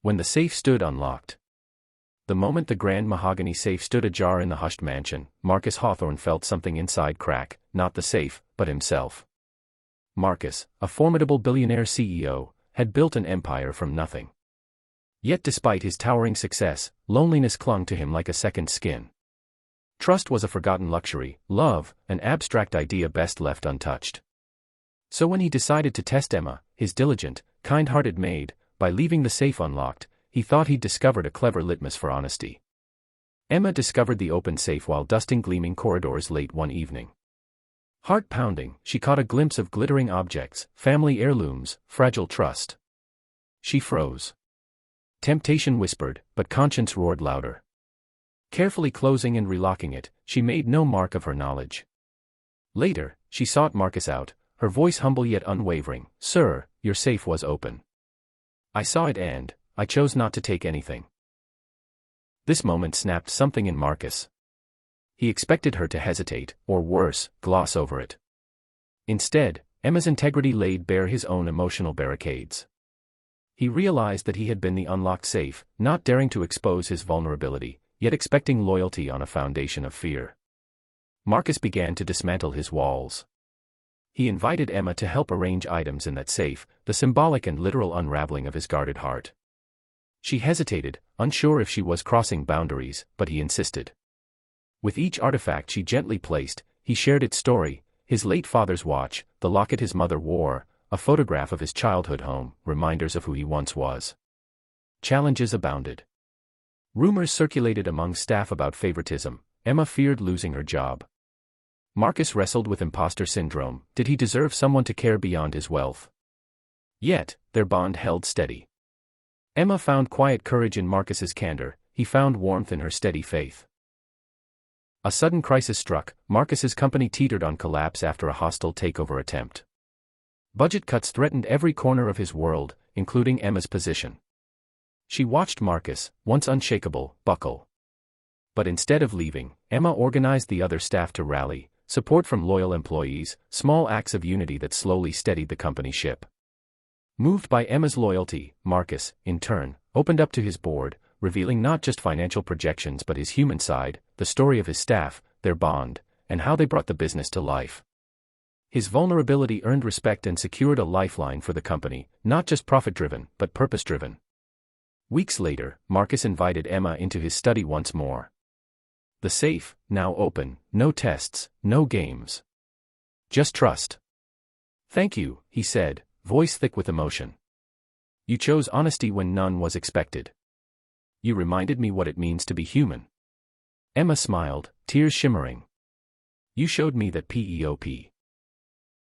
when the safe stood unlocked. The moment the grand mahogany safe stood ajar in the hushed mansion, Marcus Hawthorne felt something inside crack, not the safe, but himself. Marcus, a formidable billionaire CEO, had built an empire from nothing. Yet despite his towering success, loneliness clung to him like a second skin. Trust was a forgotten luxury, love, an abstract idea best left untouched. So when he decided to test Emma, his diligent, kind-hearted maid, by leaving the safe unlocked, he thought he'd discovered a clever litmus for honesty. Emma discovered the open safe while dusting gleaming corridors late one evening. Heart pounding, she caught a glimpse of glittering objects, family heirlooms, fragile trust. She froze. Temptation whispered, but conscience roared louder. Carefully closing and relocking it, she made no mark of her knowledge. Later, she sought Marcus out, her voice humble yet unwavering. "Sir, your safe was open. I saw it and I chose not to take anything." This moment snapped something in Marcus. He expected her to hesitate, or worse, gloss over it. Instead, Emma's integrity laid bare his own emotional barricades. He realized that he had been the unlocked safe, not daring to expose his vulnerability, yet expecting loyalty on a foundation of fear. Marcus began to dismantle his walls. He invited Emma to help arrange items in that safe, the symbolic and literal unraveling of his guarded heart. She hesitated, unsure if she was crossing boundaries, but he insisted. With each artifact she gently placed, he shared its story: his late father's watch, the locket his mother wore, a photograph of his childhood home, reminders of who he once was. Challenges abounded. Rumors circulated among staff about favoritism. Emma feared losing her job. Marcus wrestled with imposter syndrome. Did he deserve someone to care beyond his wealth? Yet, their bond held steady. Emma found quiet courage in Marcus's candor, he found warmth in her steady faith. A sudden crisis struck. Marcus's company teetered on collapse after a hostile takeover attempt. Budget cuts threatened every corner of his world, including Emma's position. She watched Marcus, once unshakable, buckle. But instead of leaving, Emma organized the other staff to rally, support from loyal employees, small acts of unity that slowly steadied the company ship. Moved by Emma's loyalty, Marcus, in turn, opened up to his board, revealing not just financial projections but his human side, the story of his staff, their bond, and how they brought the business to life. His vulnerability earned respect and secured a lifeline for the company, not just profit-driven, but purpose-driven. Weeks later, Marcus invited Emma into his study once more. The safe, now open, no tests, no games. Just trust. "Thank you," he said, voice thick with emotion. "You chose honesty when none was expected. You reminded me what it means to be human." Emma smiled, tears shimmering. "You showed me that PEOP